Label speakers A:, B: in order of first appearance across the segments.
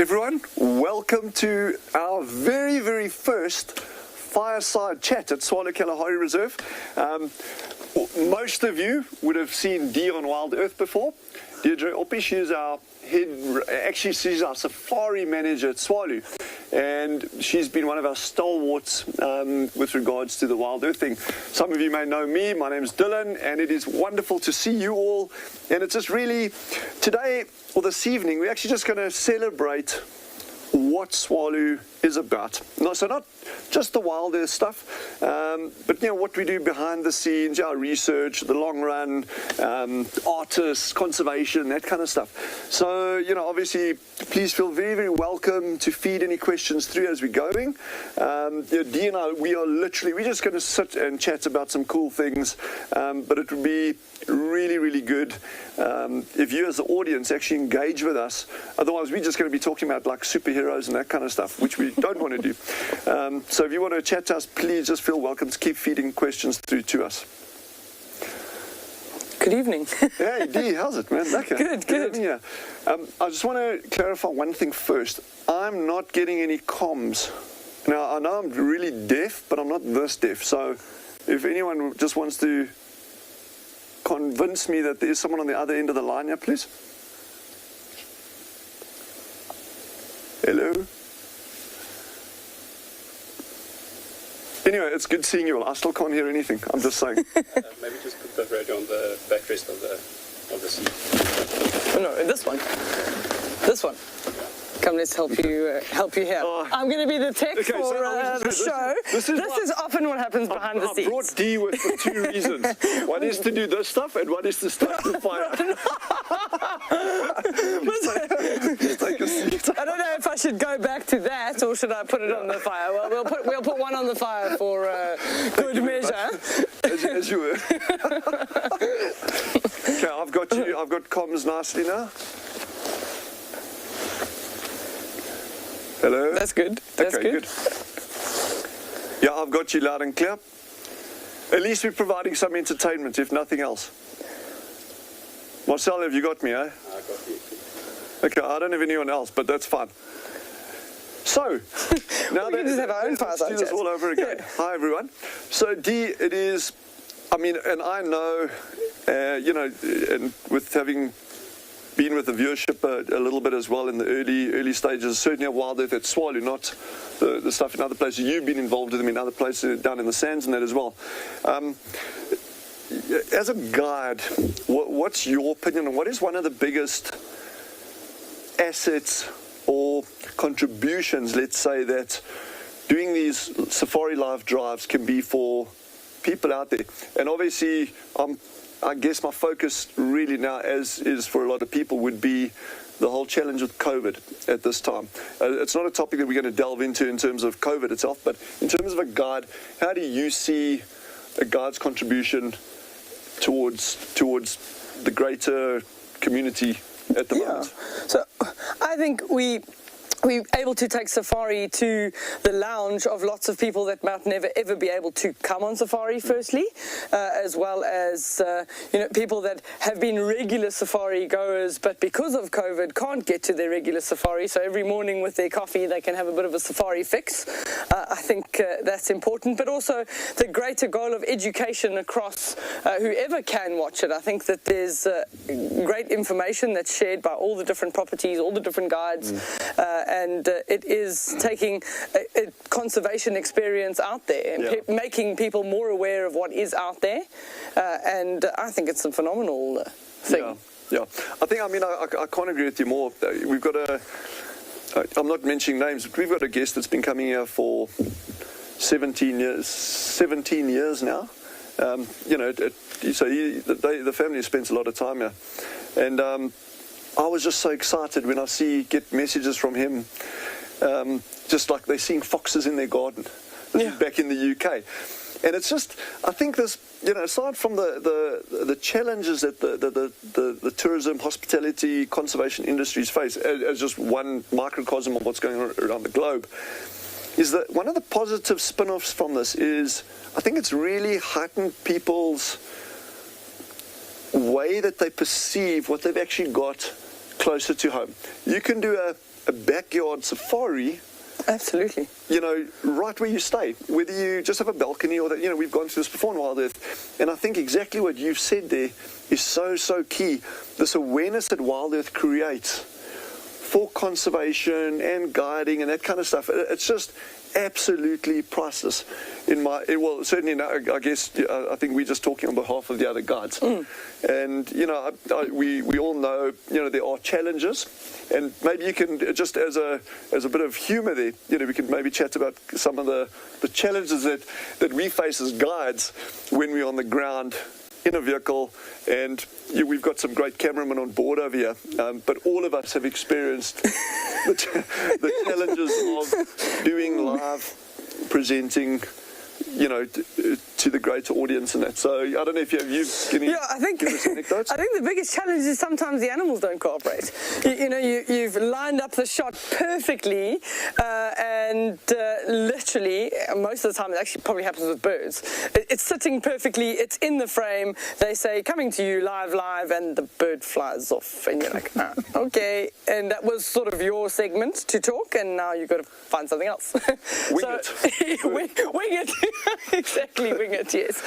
A: Everyone, welcome to our very first Fireside chat at Tswalu Kalahari Reserve. Most of you would have seen Dee on Wild Earth before. Deirdre Oppi, she's our she's our safari manager at Tswalu, and she's been one of our stalwarts with regards to the Wild Earth thing. Some of you may know me. My name is Dylan, and it is wonderful to see you all. And it's just really, today or this evening, we're actually just going to celebrate what Tswalu is about. So not just the Wild Earth stuff, but what we do behind the scenes, our research, the long run, artists, conservation, that kind of stuff. So obviously, please feel very welcome to feed any questions through as we're going. Dee and I, we're just going to sit and chat about some cool things, but it would be really good if you as the audience actually engage with us. Otherwise, we're just going to be talking about like superheroes and that kind of stuff, which we don't want to do. So if you want to chat to us, please just feel welcome to keep feeding questions through to us.
B: Good evening.
A: Hey, Dee, how's it, man? Okay.
B: Good.
A: Yeah. I just want to clarify one thing first. I'm not getting any comms. Now, I know I'm really deaf, but I'm not this deaf. So if anyone just wants to convince me that there's someone on the other end of the line here, please. Hello? Anyway, it's good seeing you all. I still can't hear anything. I'm just saying.
C: Maybe just put the radio on the backrest of the seat.
B: Oh, no, this one. This one. Come, let's help you here. I'm going to be the tech for the show. This is often what happens behind the scenes.
A: I brought Dee with for two reasons. One is to do this stuff, and one is to start the fire. Take a seat.
B: I don't know if I should go back to that, or should I put it on the fire? Well, we'll put one on the fire for good measure.
A: As you were. Okay, I've got comms nicely now. Hello?
B: That's good. That's
A: okay, good. Yeah, I've got you loud and clear. At least we're providing some entertainment, if nothing else. Marcel, have you got me, eh?
C: I got you.
A: Okay, I don't have anyone else, but that's fine. So, now
B: we can just have our own
A: let's do this all over again. Yeah. Hi, everyone. So, Dee, it is, and I know, and with having been with the viewership a little bit as well in the early stages, certainly at Wild Earth at Tswalu, not the stuff in other places. You've been involved with them in other places down in the sands and that as well. As a guide, what's your opinion on what is one of the biggest assets or contributions, let's say, that doing these safari live drives can be for people out there? And obviously, I guess my focus really now, as is for a lot of people, would be the whole challenge with COVID at this time. It's not a topic that we're going to delve into in terms of COVID itself, but in terms of a guide, how do you see a guide's contribution towards the greater community at the moment?
B: So I think we're able to take safari to the lounge of lots of people that might never ever be able to come on safari, firstly, as well as people that have been regular safari goers, but because of COVID can't get to their regular safari, so every morning with their coffee they can have a bit of a safari fix. I think that's important, but also the greater goal of education across whoever can watch it. I think that there's great information that's shared by all the different properties, all the different guides, and it is taking a conservation experience out there and making people more aware of what is out there, and I think it's a phenomenal thing.
A: Yeah. I can't agree with you more. We've got I'm not mentioning names, but we've got a guest that's been coming here for 17 years now. So the family spends a lot of time here, and I was just so excited when I get messages from him, just like they're seeing foxes in their garden. This is back in the UK. And it's just, I think this, aside from the challenges that the tourism, hospitality, conservation industries face, as just one microcosm of what's going on around the globe, is that one of the positive spin-offs from this is, I think it's really heightened people's way that they perceive what they've actually got closer to home. You can do a backyard safari,
B: Absolutely.
A: right where you stay, whether you just have a balcony or that, we've gone through this before in Wild Earth. And I think exactly what you've said there is so, so key. This awareness that Wild Earth creates for conservation and guiding and that kind of stuff. It's just absolutely priceless certainly now, I guess I think we're just talking on behalf of the other guides. And we all know there are challenges, and maybe you can just as a bit of humor there, we can maybe chat about some of the challenges that we face as guides when we're on the ground in a vehicle. And we've got some great cameramen on board over here, but all of us have experienced the challenges of doing live presenting, to the greater audience and that. So I don't know if
B: I think the biggest challenge is sometimes the animals don't cooperate. You've lined up the shot perfectly, and literally most of the time it actually probably happens with birds. It's sitting perfectly, it's in the frame, they say coming to you live, and the bird flies off, and you're like, okay. And that was sort of your segment to talk, and now you've got to find something else.
A: Wing it.
B: Wing it. Exactly, wing it, yes.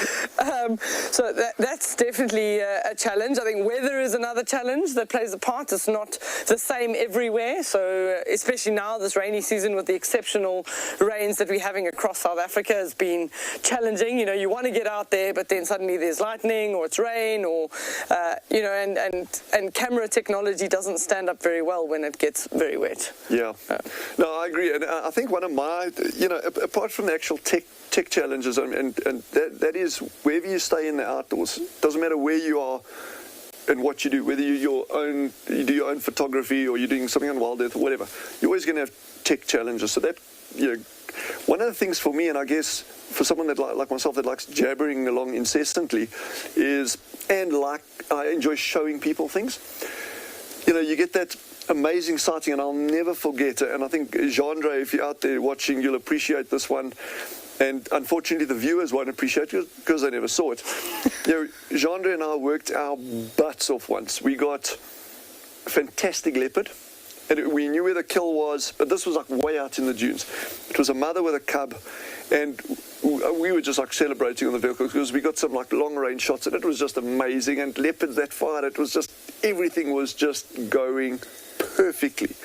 B: So that's definitely a challenge. I think weather is another challenge that plays a part. It's not the same everywhere. So especially now, this rainy season with the exceptional rains that we're having across South Africa has been challenging. You want to get out there, but then suddenly there's lightning or it's rain or, and camera technology doesn't stand up very well when it gets very wet.
A: Yeah. No, I agree. And I think one of my, apart from the actual tech challenges, and that is wherever you stay in the outdoors, doesn't matter where you are and what you do, whether you do your own photography or you're doing something on Wild Earth or whatever, you're always going to have tech challenges. So that, one of the things for me, and I guess for someone that like myself that likes jabbering along incessantly, I enjoy showing people things. You get that amazing sighting, and I'll never forget it. And I think, Jandre, if you're out there watching, you'll appreciate this one. And unfortunately, the viewers won't appreciate it because they never saw it. Jandre and I worked our butts off once. We got a fantastic leopard, and we knew where the kill was, but this was like way out in the dunes. It was a mother with a cub, and we were just like celebrating on the vehicle because we got some like long range shots, and it was just amazing. And leopards that fired, it was just, everything was just going perfectly.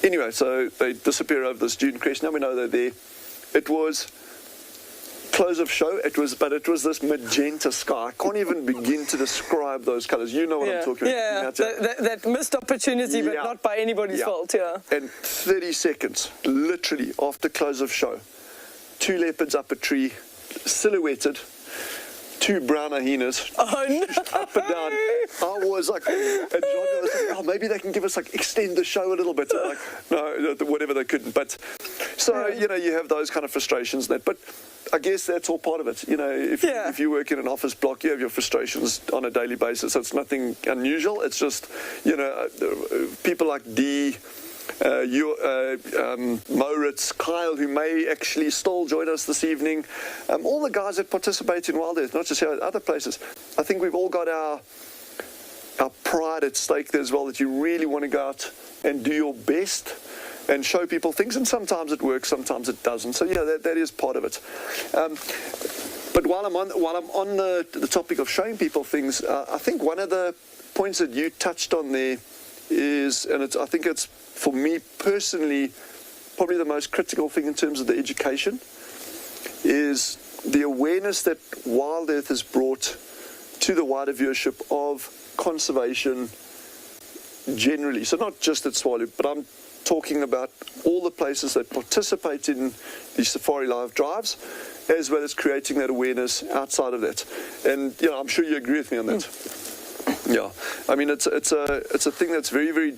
A: Anyway, so they disappear over this dune crest. Now we know they're there. It was close of show. It was this magenta sky. I can't even begin to describe those colors. You know what I'm talking about.
B: That missed opportunity, but not by anybody's fault. Yeah.
A: And 30 seconds, literally after close of show, 2 leopards up a tree, silhouetted. 2 brown hyenas, up and down. I was like, and John was like, oh, maybe they can give us extend the show a little bit. I'm like, no, whatever, they couldn't. But so you have those kind of frustrations. But I guess that's all part of it. If you work in an office block, you have your frustrations on a daily basis. So it's nothing unusual. It's just people like Dee. Moritz, Kyle, who may actually still join us this evening, all the guys that participate in Wild Earth, not just here, other places. I think we've all got our pride at stake there as well, that you really want to go out and do your best and show people things, and sometimes it works, sometimes it doesn't. So that is part of it. But while I'm on the topic of showing people things, I think one of the points that you touched on there is, and I think it's, for me personally, probably the most critical thing in terms of the education, is the awareness that Wild Earth has brought to the wider viewership of conservation generally. So not just at Tswalu, but I'm talking about all the places that participate in the Safari Live drives, as well as creating that awareness outside of that. And I'm sure you agree with me on that. Yeah, I mean it's a thing that's very, very.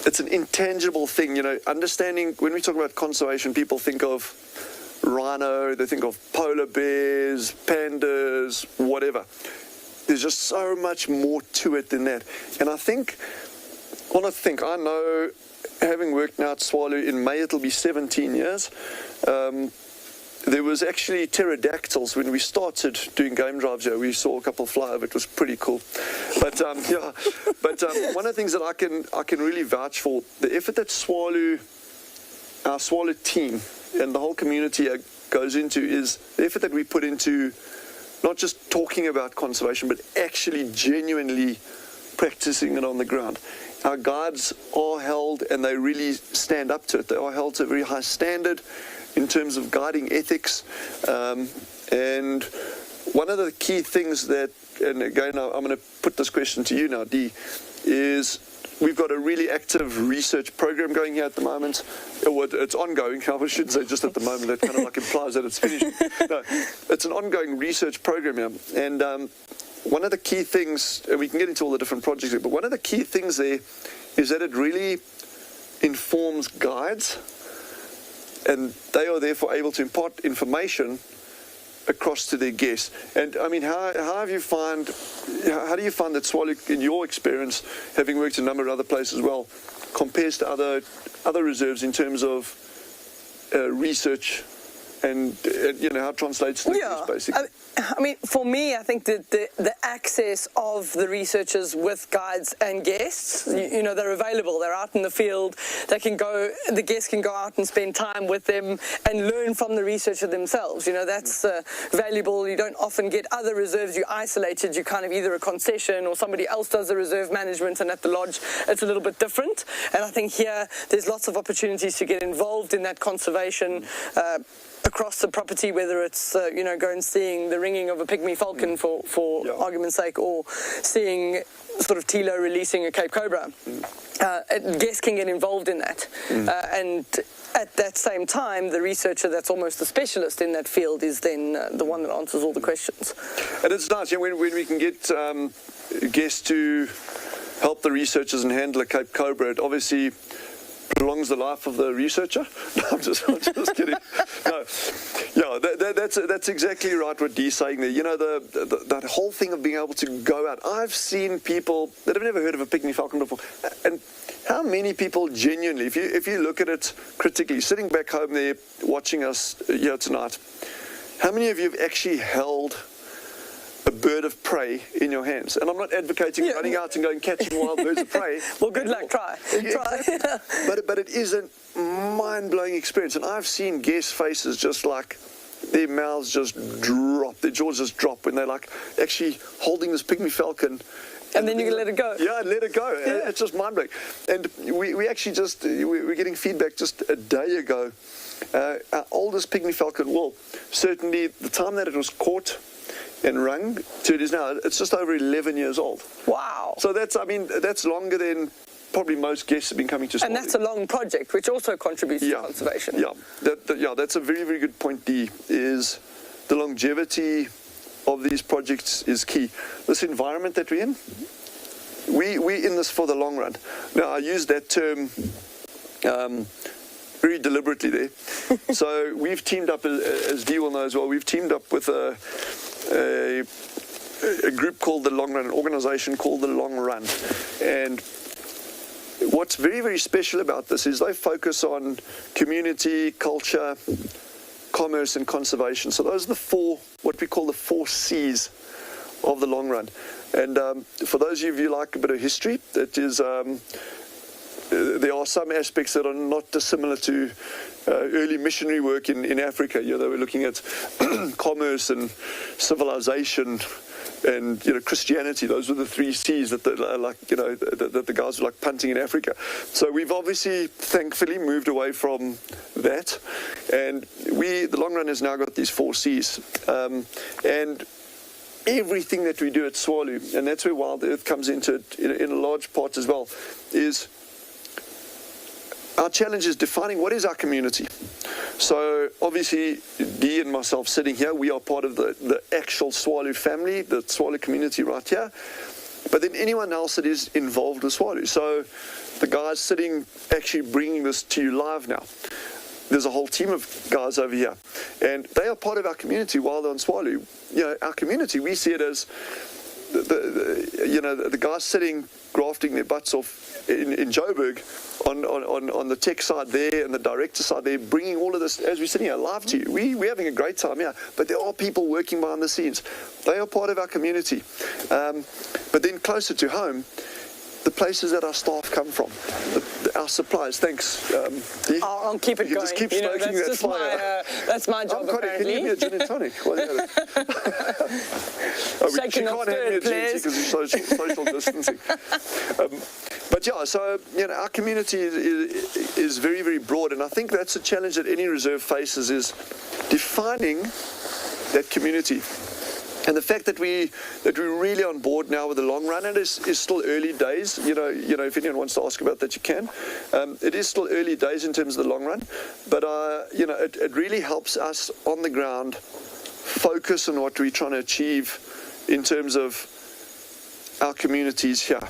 A: It's an intangible thing, understanding. When we talk about conservation, people think of rhino, they think of polar bears, pandas, whatever. There's just so much more to it than that. And I know, having worked now at Tswalu, in May it'll be 17 years, there was actually pterodactyls when we started doing game drives here. We saw a couple fly over. It was pretty cool. But one of the things that I can really vouch for, the effort that our Tswalu team and the whole community goes into, is the effort that we put into not just talking about conservation, but actually genuinely practicing it on the ground. Our guides are held, and they really stand up to it. They are held to a very high standard in terms of guiding ethics. And one of the key things that, and again, I'm going to put this question to you now, Dee, is we've got a really active research program going here at the moment. It's ongoing. I shouldn't say just at the moment. That kind of like implies that it's finished. No, it's an ongoing research program here. And one of the key things, and we can get into all the different projects here, but one of the key things there is that it really informs guides, and they are therefore able to impart information across to their guests. And I mean, how do you find that Tswalu, in your experience, having worked in a number of other places as well, compares to other reserves in terms of research and how it translates to the guests, basically?
B: I mean, for me, I think that the access of the researchers with guides and guests, they're available. They're out in the field. The guests can go out and spend time with them and learn from the researcher themselves. That's valuable. You don't often get other reserves. You're isolated. You're kind of either a concession or somebody else does the reserve management, and at the lodge, it's a little bit different. And I think here, there's lots of opportunities to get involved in that conservation across the property, whether it's go and seeing the ringing of a pygmy falcon for argument's sake, or seeing sort of Tilo releasing a Cape Cobra. Guests can get involved in that, and at that same time, the researcher that's almost the specialist in that field is then the one that answers all the questions.
A: And it's nice when we can get guests to help the researchers and handle a Cape Cobra. It obviously prolongs the life of the researcher. No, I'm just kidding. No, that's exactly right what Dee's saying there. That whole thing of being able to go out. I've seen people that have never heard of a pygmy falcon before, and how many people genuinely, if you look at it critically, sitting back home there watching us here tonight, how many of you have actually held a bird of prey in your hands? And I'm not advocating running out and going catching wild birds of prey.
B: Well, good luck, try.
A: But it is a mind-blowing experience. And I've seen guest faces just like their mouths just drop, their jaws just drop when they're like actually holding this pygmy falcon.
B: And then you can let it go.
A: Yeah, let it go. Yeah. It's just mind-blowing. And we actually we're getting feedback just a day ago. Our oldest pygmy falcon, well, certainly the time that it was caught and rung to it is now, it's just over 11 years old.
B: Wow.
A: So that's longer than probably most guests have been coming to Tswalu.
B: And that's a long project, which also contributes to conservation.
A: Yeah, that's a very, very good point, Dee, is the longevity of these projects is key. This environment that we're in, we're in this for the long run. Now, I use that term very deliberately there. So we've teamed up, as Dee will know as well, we've teamed up with a group called The Long Run, an organization called The Long Run. And what's very, very special about this is they focus on community, culture, commerce, and conservation. So those are what we call the 4 C's of The Long Run. And for those of you who like a bit of history, that is, there are some aspects that are not dissimilar to early missionary work in Africa. They were looking at commerce and civilization and Christianity. Those were the 3 C's that the guys were like punting in Africa. So we've obviously, thankfully, moved away from that, and the Long Run has now got these 4 C's, and everything that we do at Tswalu, and that's where Wild Earth comes into it in a large part as well, is our challenge is defining what is our community. So obviously, Dee and myself sitting here, we are part of the actual Tswalu family, the Tswalu community right here. But then anyone else that is involved with Tswalu. So the guys sitting, actually bringing this to you live now. There's a whole team of guys over here, and they are part of our community while they're on Tswalu. Our community, we see it as the guys sitting, grafting their butts off in Joburg on the tech side there and the director side there, bringing all of this, as we're sitting here, live to you. We're having a great time, yeah, but there are people working behind the scenes. They are part of our community. But then closer to home, the places that our staff come from, our suppliers. Thanks.
B: I'll keep it
A: you
B: going.
A: Just keep
B: You know,
A: stoking
B: that's
A: that
B: just
A: fire.
B: that's my job,
A: Can
B: apparently.
A: you give me a gin and tonic? Well, yeah.
B: Shaking
A: she
B: off
A: can't hand me a
B: third,
A: gin
B: please.
A: because we're social distancing. But yeah, so our community is very, very broad, and I think that's a challenge that any reserve faces, is defining that community. And the fact that we're really on board now with the long run, and it is still early days. You know, if anyone wants to ask about that, you can. It is still early days in terms of the long run, but it really helps us on the ground focus on what we're trying to achieve in terms of our communities here,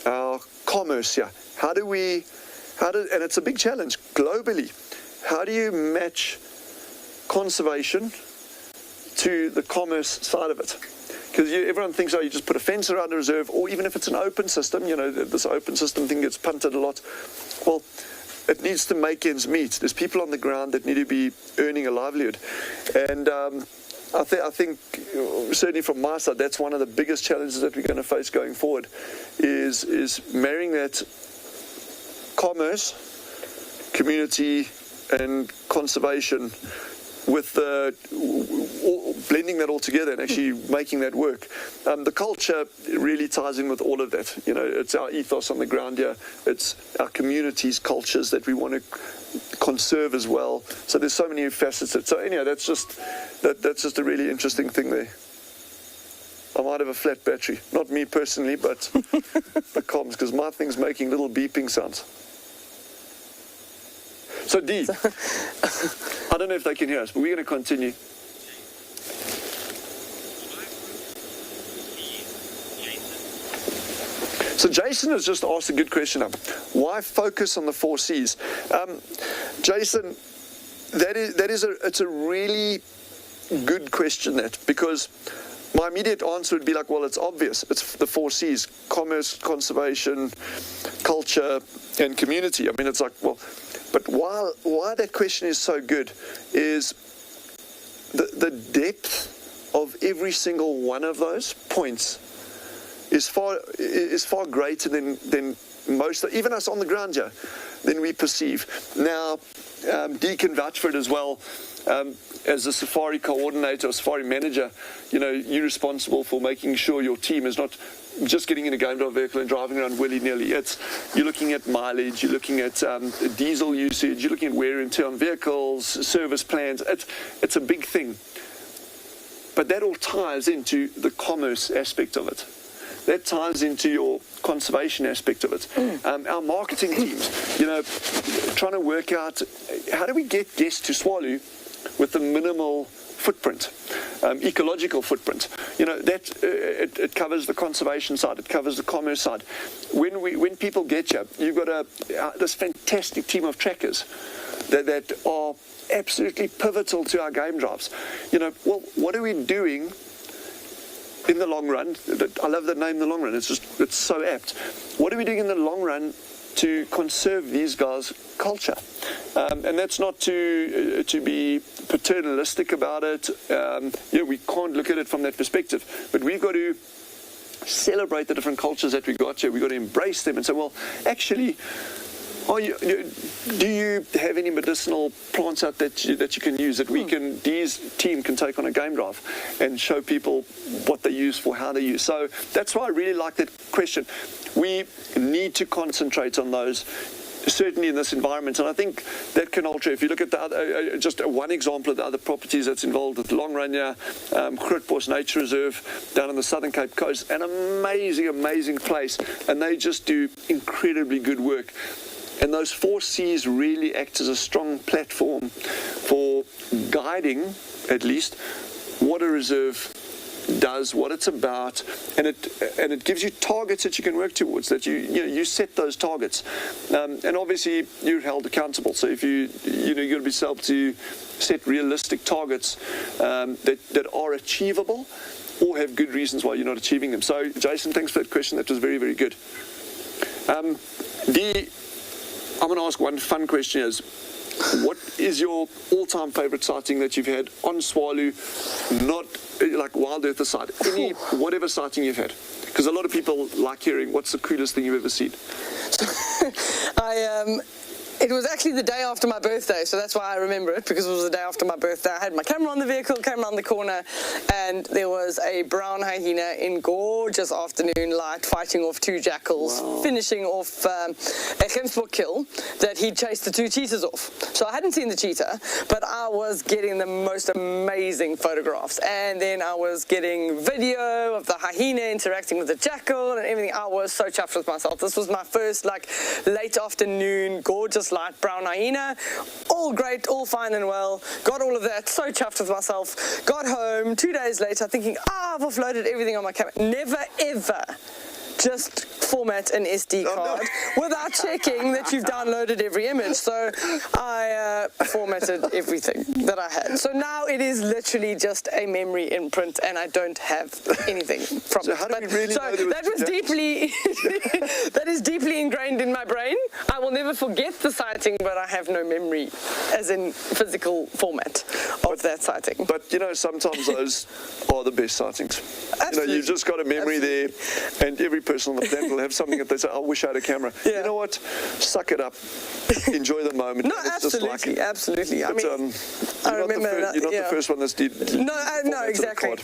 A: our commerce here. And it's a big challenge globally. How do you match conservation to the commerce side of it? Because everyone thinks, you just put a fence around a reserve, or even if it's an open system, this open system thing gets punted a lot. Well, it needs to make ends meet. There's people on the ground that need to be earning a livelihood. And I think certainly from my side, that's one of the biggest challenges that we're going to face going forward, is marrying that commerce, community, and conservation with blending that all together and actually making that work. The culture really ties in with all of that. It's our ethos on the ground here. It's our community's cultures that we want to conserve as well. So there's so many facets. So anyhow, that's just a really interesting thing there. I might have a flat battery. Not me personally, but the comms, because my thing's making little beeping sounds. So Dee, I don't know if they can hear us, but we're going to continue. So Jason has just asked a good question. Why focus on the 4 C's? Jason, it's a really good question, because my immediate answer would be like, well, it's obvious. It's the 4 C's: commerce, conservation, culture, and community. I mean, it's like, well, but why that question is so good is the depth of every single one of those points is far greater than most, even us on the ground here, than we perceive. Now, Dee can vouch for it as well. As a safari coordinator or safari manager, you're responsible for making sure your team is not just getting in a game drive vehicle and driving around willy-nilly. You're looking at mileage, you're looking at diesel usage, you're looking at wear and tear on vehicles, service plans. It's a big thing. But that all ties into the commerce aspect of it. That ties into your conservation aspect of it. Our marketing teams, trying to work out how do we get guests to Tswalu with the minimal footprint, ecological footprint. It covers the conservation side, it covers the commerce side. When people get you, you've got this fantastic team of trackers that are absolutely pivotal to our game drives. Well, what are we doing in the long run? I love the name, the long run. It's so apt. What are we doing in the long run to conserve these guys' culture? And that's not to be paternalistic about it. We can't look at it from that perspective. But we've got to celebrate the different cultures that we got here. We've got to embrace them and say, well, actually, do you have any medicinal plants out that you can use that Dee's team can take on a game drive and show people what they use for, how they use? So that's why I really like that question. We need to concentrate on those, certainly in this environment, and I think that can alter. If you look at the other, just one example of the other properties that's involved with the long run here, Grootbos Nature Reserve down on the Southern Cape Coast, an amazing place, and they just do incredibly good work. And those 4 C's really act as a strong platform for guiding, at least, what a reserve does, what it's about, and it gives you targets that you can work towards. That you set those targets, and obviously you're held accountable. So if you're going to be able to set realistic targets that are achievable, or have good reasons why you're not achieving them. So Jason, thanks for that question. That was very, very good. I'm going to ask one fun question is, what is your all-time favorite sighting that you've had on Tswalu, not like wild earth aside, any whatever sighting you've had? Because a lot of people like hearing, what's the coolest thing you've ever seen?
B: It was actually the day after my birthday, so that's why I remember it, because it was the day after my birthday. I had my camera on the vehicle, came around the corner, and there was a brown hyena in gorgeous afternoon light fighting off two jackals, finishing off a Gemsbok kill that he chased the two cheetahs off. So I hadn't seen the cheetah, but I was getting the most amazing photographs, and then I was getting video of the hyena interacting with the jackal and everything. I was so chuffed with myself. This was my first late afternoon, gorgeous light brown hyena, all great, all fine and well, got all of that, so chuffed with myself, got home 2 days later thinking, I've offloaded everything on my camera. Never ever just format an SD card without checking that you've downloaded every image. So I formatted everything that I had. So now it is literally just a memory imprint, and I don't have anything from
A: so
B: it.
A: How do we really know
B: that was deeply, that is deeply ingrained in my brain. I will never forget the sighting, but I have no memory, as in physical format of that sighting.
A: But sometimes those are the best sightings.
B: Absolutely.
A: You've just got a memory there, and every person on the planet will have something that they say, I wish I had a camera.
B: Yeah.
A: You know what? Suck it up. Enjoy the moment.
B: No,
A: It's
B: absolutely,
A: just like,
B: absolutely.
A: But,
B: I remember
A: you're not the first one that's did.
B: No, exactly.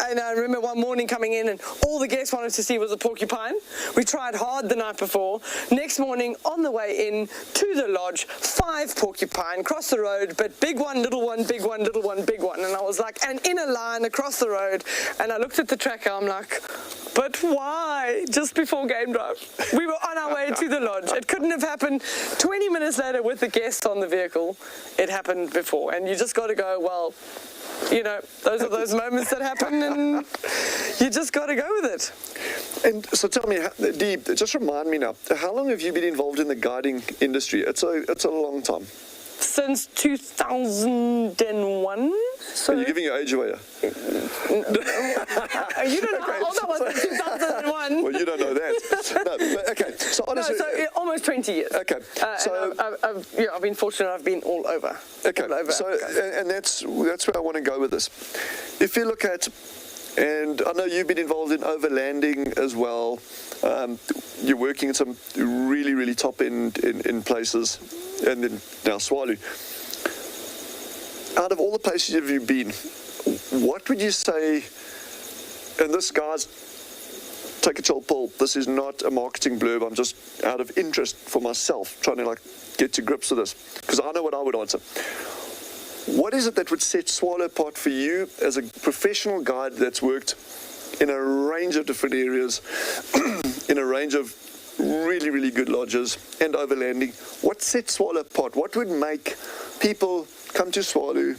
B: And I remember one morning coming in, and all the guests wanted to see was a porcupine. We tried hard the night before. Next morning, on the way in to the lodge, 5 porcupine cross the road, but big one, little one, big one, little one, big one. And I was like, and in a line across the road. And I looked at the tracker. I'm like, but why? Just before game drive, we were on our way to the lodge. It couldn't have happened 20 minutes later with the guests on the vehicle. It happened before, and you just got to go, well, those are those moments that happen, and you just got to go with it.
A: And so tell me, Dee, just remind me now, how long have you been involved in the guiding industry? It's a long time.
B: Since 2001. So
A: Are you giving your age away?
B: You don't know how old I was in 2001.
A: Well, you don't know that. No, but, okay. So honestly,
B: almost 20 years.
A: Okay. So
B: I've been fortunate. I've been all over.
A: Okay.
B: All over.
A: So and that's where I want to go with this. If you look at, and I know you've been involved in overlanding as well. You're working in some really, really top end in places, and then now Tswalu. Out of all the places you've been, what would you say? And this, guys, take a chill pill. This is not a marketing blurb. I'm just out of interest for myself, trying to get to grips with this, because I know what I would answer. What is it that would set Tswalu apart for you as a professional guide that's worked in a range of different areas, in a range of really, really good lodges and overlanding? What sets Tswalu apart? What would make people come to Tswalu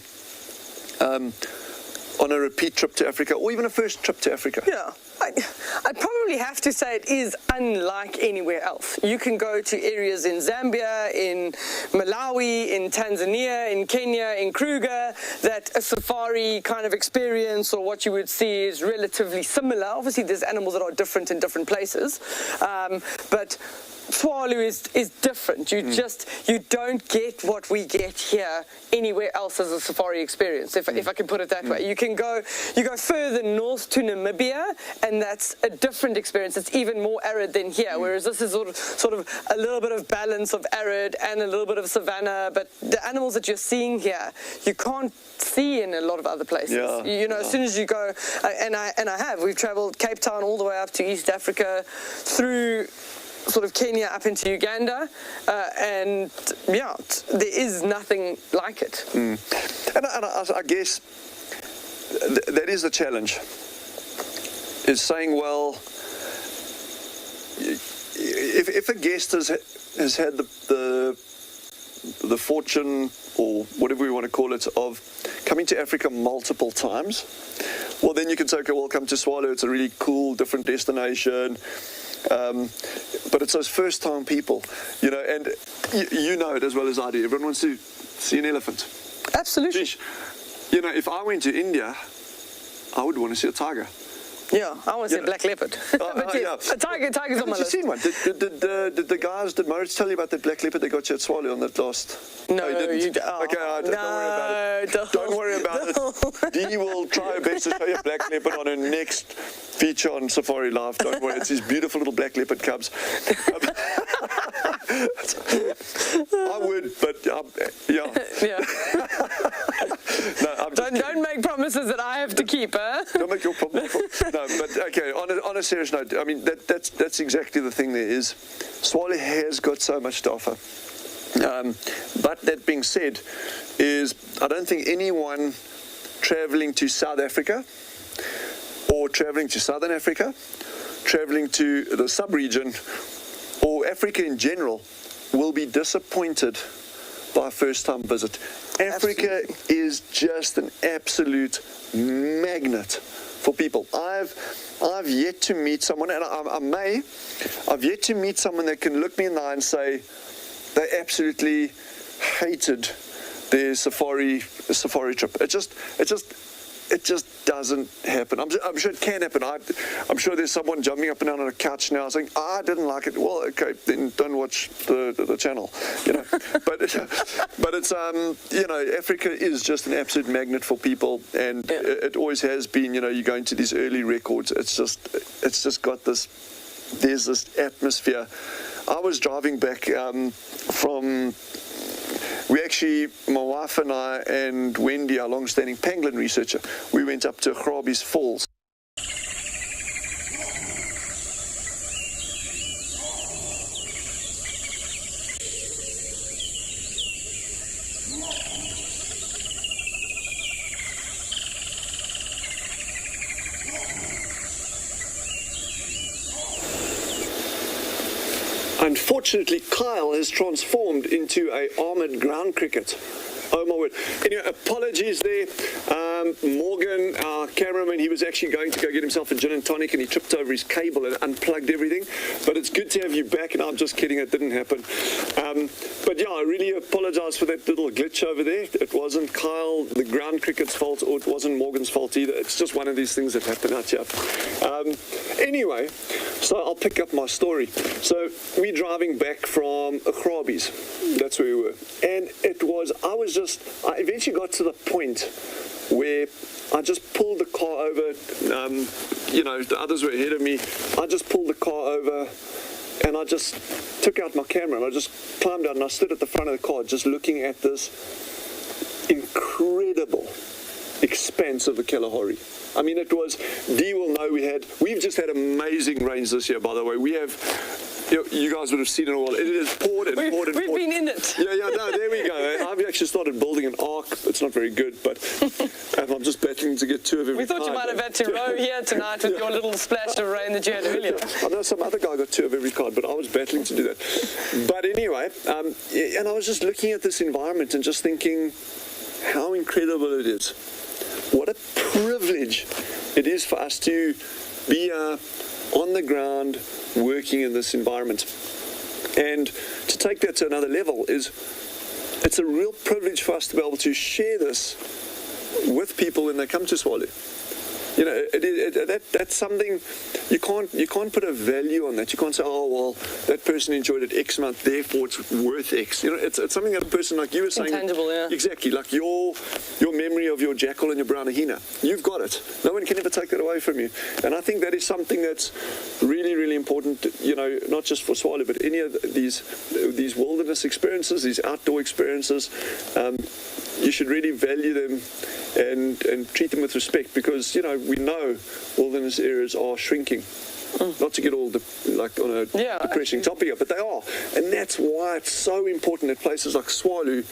A: on a repeat trip to Africa, or even a first trip to Africa?
B: Yeah, I'd probably have to say it is unlike anywhere else. You can go to areas in Zambia, in Malawi, in Tanzania, in Kenya, in Kruger, that a safari kind of experience or what you would see is relatively similar. Obviously, there's animals that are different in different places, but Tswalu is different. You don't get what we get here anywhere else as a safari experience, if I can put it that way. You go further north to Namibia, and that's a different experience. It's even more arid than here, whereas this is sort of a little bit of balance of arid and a little bit of savanna. But the animals that you're seeing here, you can't see in a lot of other places. As soon as you go, we've traveled Cape Town all the way up to East Africa, through sort of Kenya up into Uganda, and there is nothing like it.
A: And I guess that is the challenge, is saying, well, if a guest has had the fortune, or whatever we want to call it, of coming to Africa multiple times, well, then you can say, okay, well, come to Tswalu. It's a really cool, different destination. But it's those first-time people, and you know it as well as I do. Everyone wants to see an elephant.
B: Absolutely.
A: If I went to India, I would want to see a tiger.
B: Yeah, I want to say
A: know.
B: black leopard. But
A: Yeah.
B: a tiger's on my
A: Haven't you
B: list.
A: seen one? Did the guys, did Moritz tell you about that black leopard they got you at Tswalu on that last?
B: No,
A: he didn't.
B: you
A: Okay, don't worry about it. Don't worry about it. Dee will try her best to show you black leopard on her next feature on Safari Live. Don't worry, it's these beautiful little black leopard cubs. I would, but yeah.
B: Yeah.
A: No, I'm just
B: Don't make promises that I have to keep, huh?
A: Don't make your problem. No, but okay. On a serious note, I mean that's exactly the thing. There is, Tswalu has got so much to offer. But that being said, I don't think anyone traveling to South Africa or traveling to Southern Africa, traveling to the sub-region or Africa in general will be disappointed by a first-time visit. Africa is just an absolute magnet for people. I've yet to meet someone, and I've yet to meet someone that can look me in the eye and say they absolutely hated their safari trip. It just doesn't happen. I'm sure it can happen. I'm sure there's someone jumping up and down on a couch now saying, I didn't like it. Well, okay, then don't watch the channel, you know. but it's Africa is just an absolute magnet for people, and it always has been. You know, you go into these early records. It's just got this. There's this atmosphere. I was driving back from. My wife and I and Wendy, our long-standing pangolin researcher, we went up to Grabie's Falls. Unfortunately, Kyle has transformed into an armoured ground cricket. Oh my word. Anyway, apologies there. Morgan, our cameraman, he was actually going to go get himself a gin and tonic and he tripped over his cable and unplugged everything. But it's good to have you back, and I'm just kidding, it didn't happen. But yeah, I really apologise for that little glitch over there. It wasn't Kyle, the ground cricket's fault, or it wasn't Morgan's fault either. It's just one of these things that happen out here. Anyway, so I'll pick up my story. So we're driving back from Grabie's. That's where we were. And I eventually got to the point where I just pulled the car over. The others were ahead of me. I just pulled the car over and I just took out my camera and I just climbed out and I stood at the front of the car just looking at this incredible expanse of the Kalahari. I mean, it was, Dee will know we've just had amazing rains this year, by the way. We have, you guys would have seen it all. It has poured and poured and poured.
B: We've been in it.
A: Yeah, no, there we go. I've actually started building an ark. It's not very good, but I'm just battling to get two of every
B: We thought
A: kind.
B: You might have had to row here tonight with your little splash of rain that you had earlier.
A: I know some other guy got two of every kind, but I was battling to do that. But anyway, and I was just looking at this environment and just thinking how incredible it is. What a privilege it is for us to be on the ground working in this environment. And to take that to another level it's a real privilege for us to be able to share this with people when they come to Tswalu. You know, that's something you can't put a value on that. You can't say, oh well, that person enjoyed it X amount, therefore it's worth X. You know, it's something that a person like you were saying.
B: Intangible, yeah.
A: Exactly, like your memory of your jackal and your brown ahina. You've got it. No one can ever take that away from you. And I think that is something that's really, really important. You know, not just for Tswalu, but any of these wilderness experiences, these outdoor experiences. You should really value them and treat them with respect, because we know wilderness areas are shrinking. Not to get all on a depressing topic, but they are, and that's why it's so important that places like Tswalu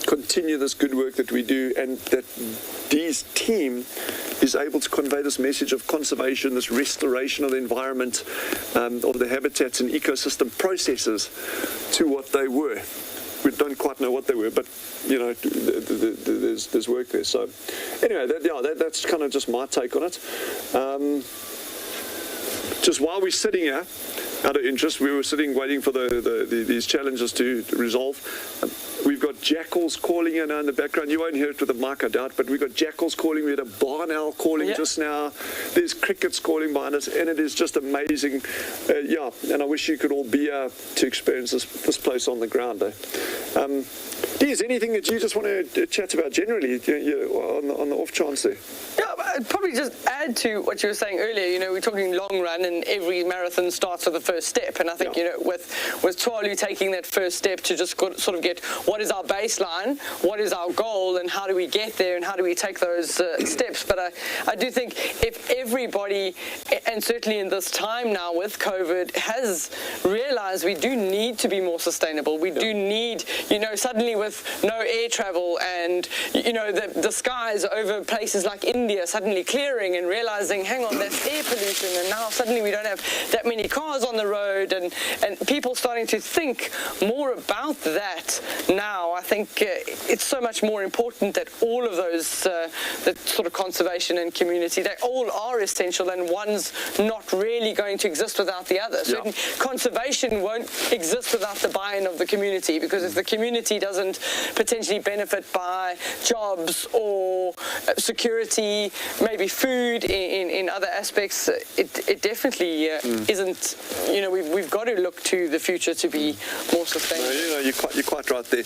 A: continue this good work that we do, and that Dee's team is able to convey this message of conservation, this restoration of the environment, of the habitats and ecosystem processes to what they were. We don't quite know what they were, but there's work there. So anyway, that's kind of just my take on it. Just while we're sitting here, out of interest, we were sitting waiting for these challenges to resolve. We've got jackals calling in in the background. You won't hear it with the mic, I doubt, but we've got jackals calling. We had a barn owl calling just now. There's crickets calling behind us, and it is just amazing. And I wish you could all be here to experience this place on the ground. Dee, is anything that you just want to chat about generally on the off chance there?
B: Yeah, I'd probably just add to what you were saying earlier. You know, we're talking long run, and every marathon starts with the first step. And I think, you know, with Tswalu taking that first step to just sort of get what is our baseline, what is our goal, and how do we get there, and how do we take those steps. But I do think if everybody, and certainly in this time now with COVID, has realized we do need to be more sustainable. We do need, you know, suddenly with no air travel and, you know, the skies over places like India suddenly clearing and realizing, hang on, that's air pollution, and now suddenly we don't have that many cars on the road, and people starting to think more about that now. I think it's so much more important that all of those, that sort of conservation and community, they all are essential, and one's not really going to exist without the other. So conservation won't exist without the buy-in of the community, because if the community doesn't potentially benefit by jobs or security, maybe food in other aspects, it definitely isn't. You know, we've got to look to the future to be more sustainable.
A: No, you know, you're quite right there.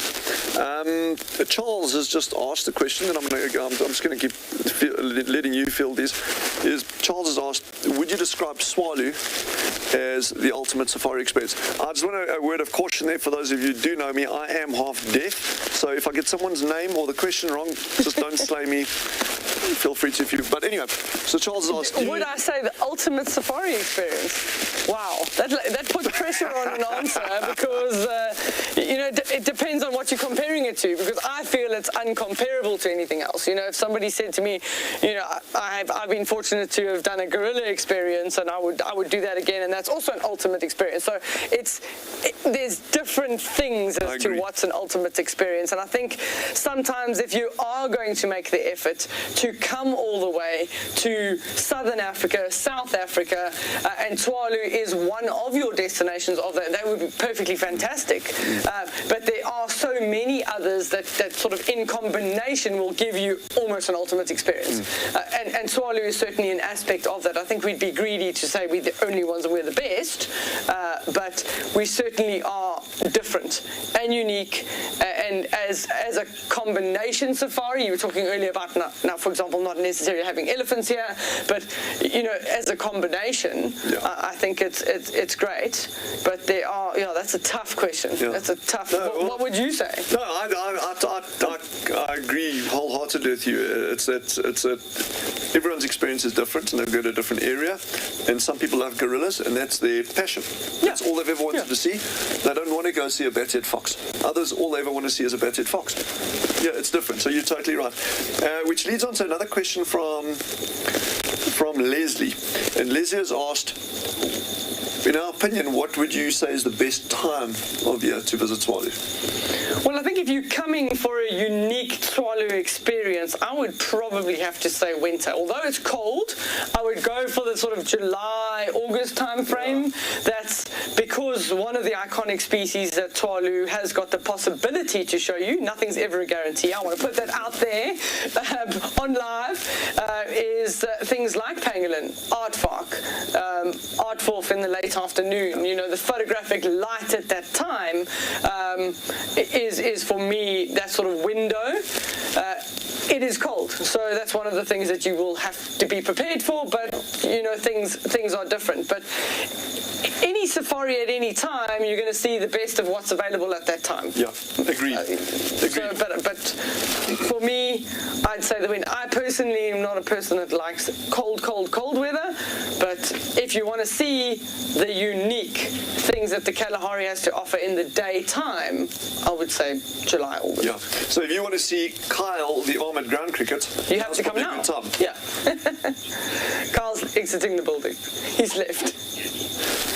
A: Charles has just asked a question, and I'm just going to keep letting you field these. Charles has asked, would you describe Tswalu as the ultimate safari experience? I just want a word of caution there for those of you who do know me. I am half deaf, so if I get someone's name or the question wrong, just don't slay me. Feel free to if you. But anyway, so Charles has asked.
B: Would I say the ultimate safari experience? Wow, that puts pressure on an answer, because you know, it depends on what you're comparing it to. Because I feel it's uncomparable to anything else. You know, if somebody said to me, you know, I've been fortunate to have done a gorilla experience, and I would do that again, and that's also an ultimate experience. So there's different things as to what's an ultimate experience, and I think sometimes if you are going to make the effort to come all the way to Southern Africa, South Africa, and Tswalu is one of your destinations of that would be perfectly fantastic. But there are so many others that sort of in combination will give you almost an ultimate experience. And Tswalu is certainly an aspect of that. I think we'd be greedy to say we're the only ones and we're the best, but we certainly are different and unique. And as a combination safari, you were talking earlier about now, for example, not necessarily having elephants here, but you know, as a combination, I think it's great. But there are, that's a tough question. That's a tough. What would you say?
A: No, I agree wholeheartedly with you. It's that everyone's experience is different, and they go to a different area. And some people have gorillas, and that's their passion. That's all they've ever wanted to see. They don't want to go see a bat-head fox. Others, all they ever want to see is a bat-head fox. Yeah, it's different. So you're totally right. Which leads on to another question from Leslie. And Leslie has asked, in our opinion, what would you say is the best time of year to visit Tswalu?
B: Well, I think if you're coming for a unique Tswalu experience, I would probably have to say winter. Although it's cold, I would go for the sort of July, August time frame. That's because one of the iconic species that Tswalu has got the possibility to show you, nothing's ever a guarantee, I want to put that out there on live, is things like pangolin, aardvark, aardwolf in the late afternoon. You know, the photographic light at that time is for me that sort of window. It is cold, so that's one of the things that you will have to be prepared for, but you know, things are different. But any safari at any time, you're going to see the best of what's available at that time.
A: Yeah, agreed.
B: So, but for me, I'd say the wind. I personally am not a person that likes cold weather, but if you want to see the unique things that the Kalahari has to offer in the daytime, I would say July, August.
A: Yeah. So if you want to see Kyle, the armoured ground cricket,
B: you have to come now. Yeah. Kyle's exiting the building. He's left.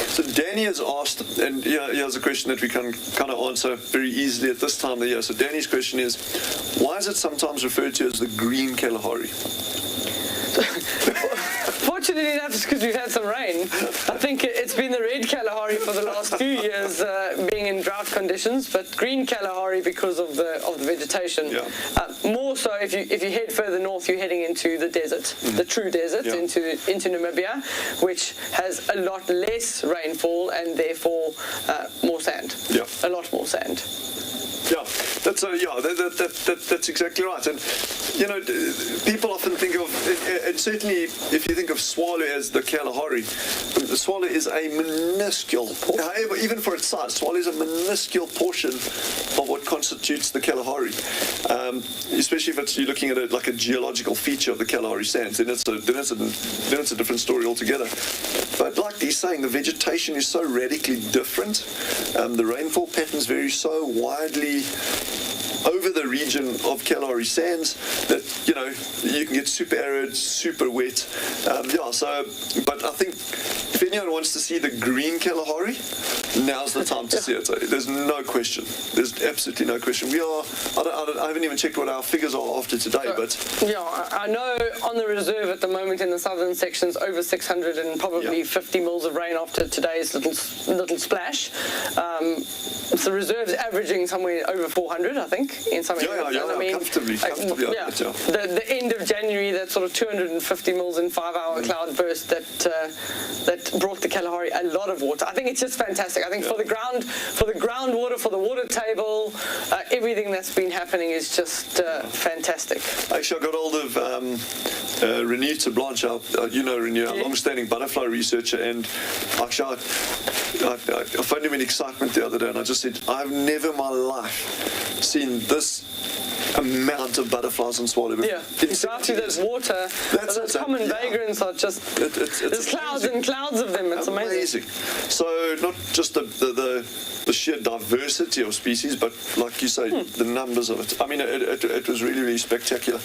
A: So Danny has asked, and here's a question that we can kind of answer very easily at this time of the year. So Danny's question is, why is it sometimes referred to as the green Kalahari?
B: Fortunately enough, it's because we've had some rain. I think it's been the red Kalahari for the last few years, being in drought conditions, but green Kalahari because of the vegetation.
A: Yeah.
B: More so if you head further north, you're heading into the desert, the true desert, into Namibia, which has a lot less rainfall and therefore more sand.
A: Yeah.
B: A lot more sand.
A: Yeah, that's exactly right. And people often think of, and certainly if you think of Tswalu as the Kalahari, Tswalu is a minuscule, however, even for its size, Tswalu is a minuscule portion of what constitutes the Kalahari. Especially if you're looking at it like a geological feature of the Kalahari sands, then it's a different story altogether. But like he's saying, the vegetation is so radically different. The rainfall patterns vary so widely over the region of Kalahari sands that you can get super arid, super wet. But I think if anyone wants to see the green Kalahari, now's the time to see it. There's no question. There's absolutely no question. I haven't even checked what our figures are after today, but
B: I know on the reserve at the moment in the southern sections over 600 and probably 50 mils of rain after today's little splash. So the reserve's averaging somewhere over 400, I think, in some areas.
A: Comfortably.
B: The end of January, that sort of 250 mils in 5-hour cloud burst that brought the Kalahari a lot of water. I think it's just fantastic. I think for the groundwater, for the water table, everything that's been happening is just fantastic.
A: Actually, I got hold of Renew to Blanche, Renew, our long-standing butterfly researcher, and actually I phoned him in excitement the other day, and I just said, I've never in my life seen this amount of butterflies on Tswalu.
B: Yeah, exactly. There's water. Those common vagrants are just. There's clouds and clouds of them. It's amazing.
A: So not just the sheer diversity of species, but like you say, the numbers of it. I mean, it was really, really spectacular.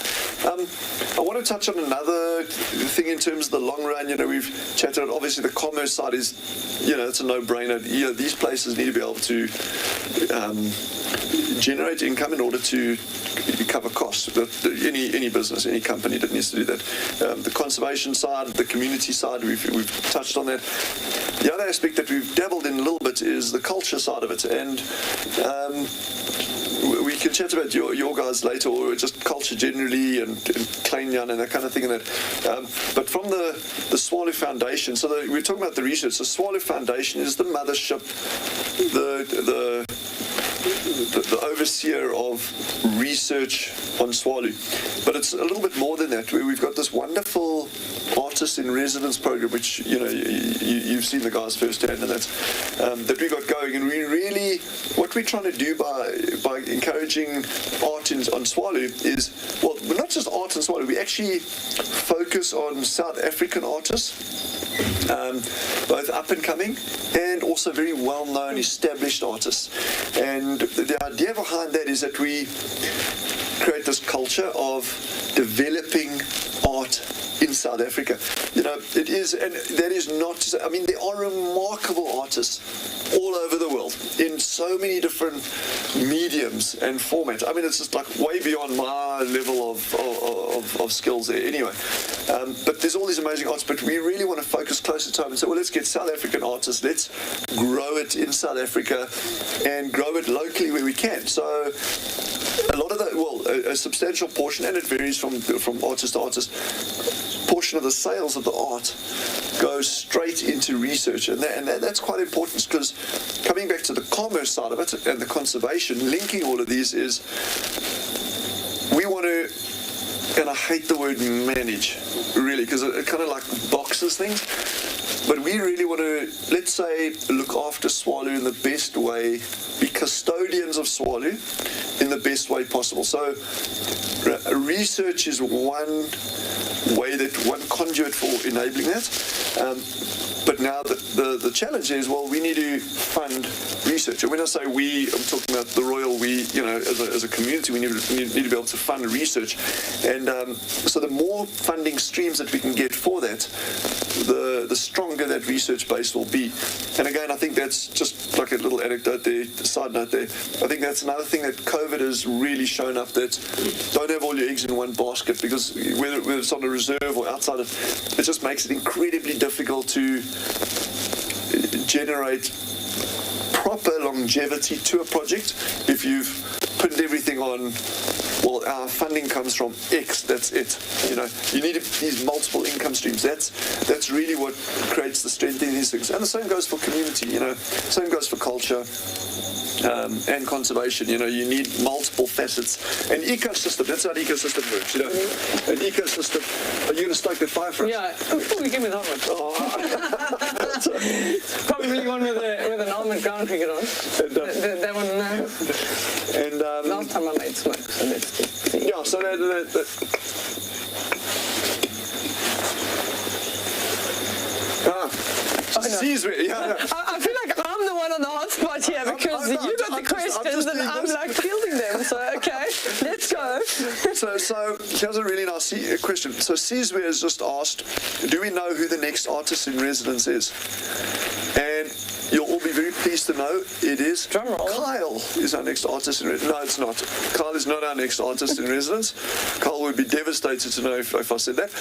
A: I want to touch on another thing in terms of the long run. We've chatted. Obviously, the commerce side is, it's a no-brainer. These places need to be able to generate income in order to cover costs. Any business, any company that needs to do that. The conservation side, the community side, we've touched on that. The other aspect that we've dabbled in a little bit is the culture side of it, and we can chat about your guys later, or just culture generally, and Kleinjan and that kind of thing. But from the Tswalu Foundation, so we're talking about the research. The Tswalu Foundation is the mothership, the overseer of research on Tswalu. But it's a little bit more than that. We've got this wonderful artist in residence program, which you've seen the guys firsthand, and that's that we got going. And we really, what we're trying to do by encouraging art on Tswalu is, well, not just art on Tswalu. We actually focus on South African artists, both up and coming and also very well-known established artists. And the idea behind that is that we create this culture of developing art in South Africa. It is, and that is not to say, I mean, there are remarkable artists all over the world in so many different mediums and formats. I mean, it's just like way beyond my level of skills there anyway. But there's all these amazing artists, but we really want to focus closer to home and say, well, let's get South African artists, let's grow it in South Africa and grow it locally where we can. So a lot of a substantial portion, and it varies from artist to artist, portion of the sales of the art goes straight into research, and that's quite important, because coming back to the commerce side of it and the conservation, linking all of these is we want to, and I hate the word manage, really, because it kind of like boxes things, but we really want to, let's say, look after Tswalu in the best way, be custodians of Tswalu in the best way possible. So research is one way, one conduit for enabling that. But now the challenge is, well, we need to fund research research. And when I say we, I'm talking about the Royal. We, as a community, we need to be able to fund research. And so the more funding streams that we can get for that, the stronger that research base will be. And again, I think that's just like a little anecdote there, side note there. I think that's another thing that COVID has really shown up, that don't have all your eggs in one basket, because whether it's on a reserve or outside it just makes it incredibly difficult to generate proper longevity to a project if you've put everything on, well, our funding comes from X, that's it. You need these multiple income streams. That's really what creates the strength in these things. And the same goes for community, same goes for culture. And conservation, you need multiple facets. An ecosystem, that's how an ecosystem works, An ecosystem. Are you going to stoke that fire for us?
B: Yeah, give me that one. Probably one with an almond ground cricket on. That one.
A: And
B: last time I made smoke, so let's see.
A: Yeah, so that yeah.
B: I feel like I'm the one on the hot spot here, because you got the questions and I'm like fielding them. So okay, let's go.
A: So here's a really nice question. So Sizwe has just asked, do we know who the next artist in residence is? And you'll all be very pleased to know it is Kyle is our next artist in residence. No, it's not. Kyle is not our next artist in residence. Kyle would be devastated to know if I said that.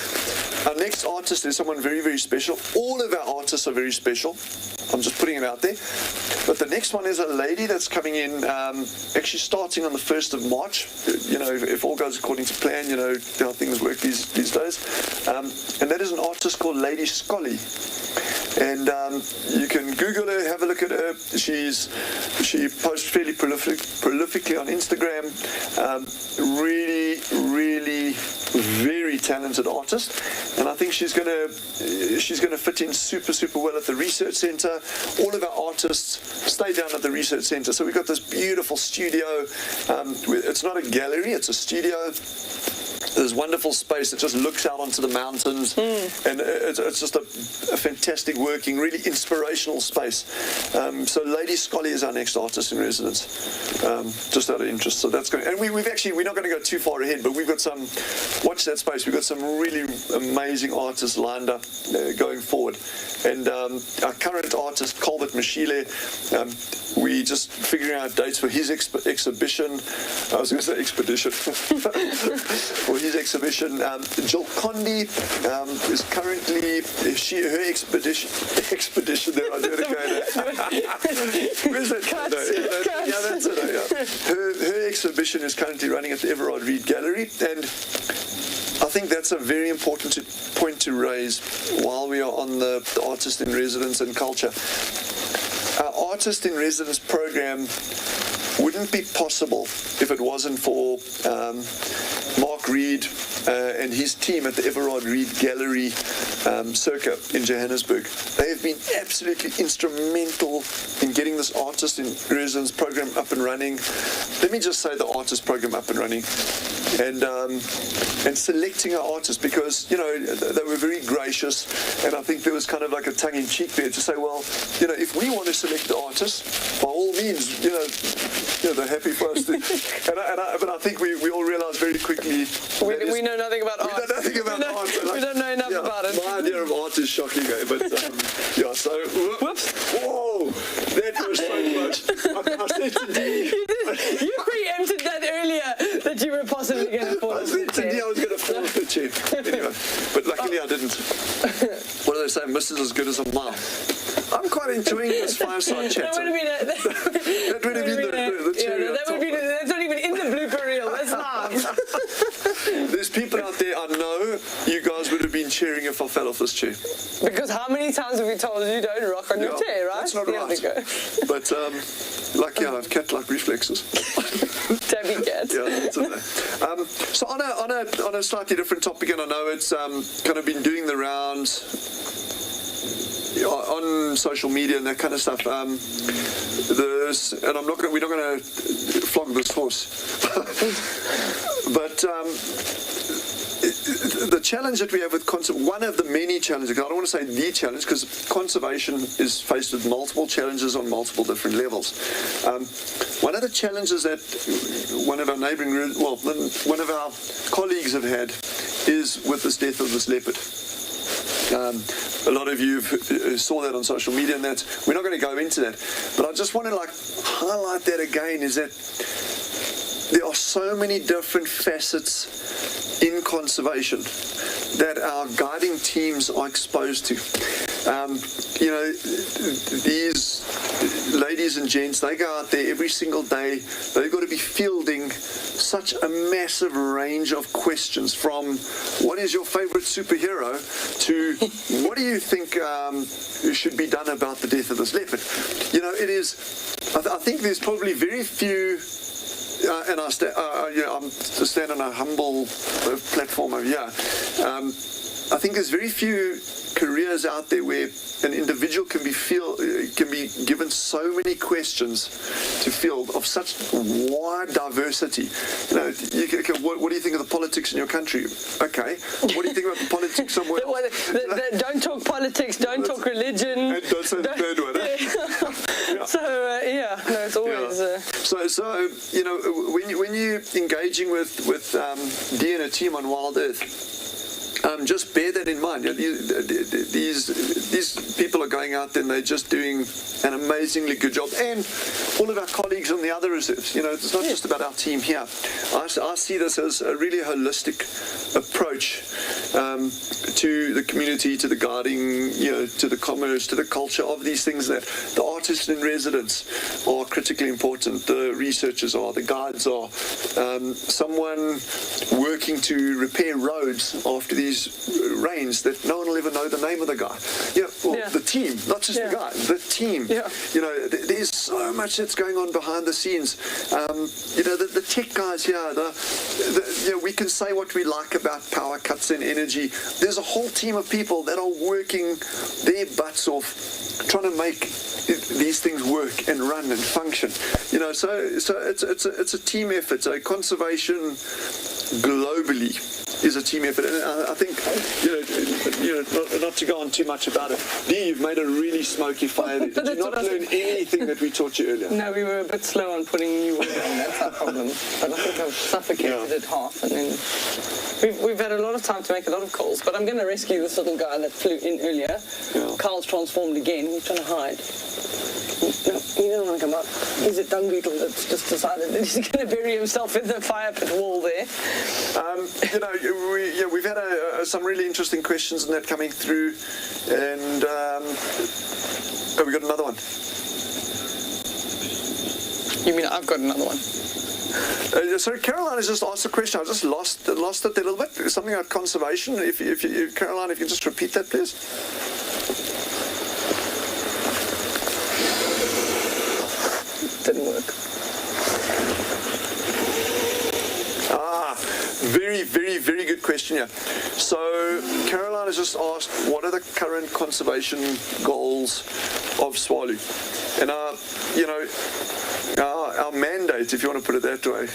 A: Our next artist is someone very, very special. All of our artists are very special. I'm just putting it out there. But the next one is a lady that's coming in, actually starting on the 1st of March. If all goes according to plan, how things work these days. And that is an artist called Lady Scully. And you can Google her, have a look at her. She posts fairly prolifically on Instagram. Really, really very talented artist, and I think she's gonna fit in super, super well at the research centre. All of our artists stay down at the research centre, so we've got this beautiful studio. It's not a gallery, it's a studio. There's wonderful space that just looks out onto the mountains, and it's just a fantastic working, really inspirational space. So Lady Scully is our next artist in residence, just out of interest. So that's going, and we're not going to go too far ahead, but we've got some. Watch that space. We've got some really amazing artists lined up going forward, and our current artist Colbert Mashile. We just figuring out dates for his exhibition. I was going to say expedition. For his exhibition. Jill Condi is currently her expedition there. I do it again. Where's that? Yeah, that's it. Yeah. Her exhibition is currently running at the Everard Reed Gallery, and I think that's a very important point to raise while we are on the artist in residence and culture. Our artist in residence program wouldn't be possible if it wasn't for Mark Reed and his team at the Everard Reed Gallery circa in Johannesburg. They have been absolutely instrumental in getting this artist in residence program up and running. Let me just say the artist program up and running, and selecting our artists, because they were very gracious, and I think there was kind of like a tongue-in-cheek there to say, well, if we want to select the artist, by all means, they're happy for us to. But I think we all realised very quickly
B: we know nothing about art.
A: We know nothing about art.
B: We don't know enough about it.
A: My idea of art is shocking, but so
B: whoops.
A: Whoa, that was so much. I said to Dee,
B: you preempted that earlier, that you were possibly going to fall off the chair.
A: I was going to fall off the chair. Anyway, but luckily I didn't. What do they say? Mrs. as good as a mom. I'm quite enjoying this fireside chat.
B: That would have been the cherry. That's not even in the blooper reel. That's not.
A: There's people out there, I know you guys would have been cheering if I fell off this chair.
B: Because how many times have we told you don't rock on your chair, right?
A: That's not right. But lucky I have cat-like reflexes.
B: Tabby cat.
A: Yeah, that's it. So on a slightly different topic, and I know it's kind of been doing the rounds on social media and that kind of stuff. And we're not going to flog this horse, but the challenge that we have with one of the many challenges, I don't want to say the challenge, because conservation is faced with multiple challenges on multiple different levels. One of the challenges that one of our one of our colleagues have had is with this death of this leopard. A lot of you saw that on social media, and we're not going to go into that. But I just want to highlight that again, is that there are so many different facets in conservation that our guiding teams are exposed to. These ladies and gents, they go out there every single day. They've got to be fielding such a massive range of questions, from what is your favorite superhero to what do you think should be done about the death of this leopard. It is, I think there's probably very few, and I'm to stand on a humble platform over here. I think there's very few careers out there where an individual can be given so many questions to field of such wide diversity. What do you think of the politics in your country? Okay. What do you think about the politics somewhere else?
B: Don't talk politics, don't talk religion.
A: And don't say the third one.
B: Yeah. So, it's always...
A: when you're engaging with Dee and a team on Wild Earth, just bear that in mind. These people are going out there and they're just doing an amazingly good job. And all of our colleagues on the other reserves. It's not just about our team here. I see this as a really holistic approach to the community, to the guarding, to the commerce, to the culture of these things, that the artists in residence are critically important. The researchers are, the guides are. Someone working to repair roads after these rains that no one will ever know the name of the guy. The team, not just the guy, the team. Yeah. There's so much that's going on behind the scenes. The tech guys here, we can say what we like about power cuts and energy. There's a whole team of people that are working their butts off trying to make these things work and run and function. So it's a team effort. So conservation globally is a team effort, and I think not to go on too much about it. Dee, you've made a really smoky fire there. Did you not learn anything that we taught you earlier?
B: No, we were a bit slow on putting new water on. That's the problem. But I think I've suffocated it half, and then we've had a lot of time to make a lot of calls. But I'm going to rescue this little guy that flew in earlier. Yeah. Carl's transformed again. He's trying to hide. No, he doesn't want to come up. He's a dung beetle that's just decided that he's going to bury himself in the fire pit wall there.
A: We've had some really interesting questions and that coming through, and we got another one.
B: You mean I've got another one?
A: Sorry, Caroline has just asked a question. I just lost it a little bit. Something about conservation. Caroline, if you just repeat that, please.
B: Didn't work.
A: Very, very, very good question here. So Caroline has just asked, what are the current conservation goals of Tswalu? And our mandate, if you want to put it that way,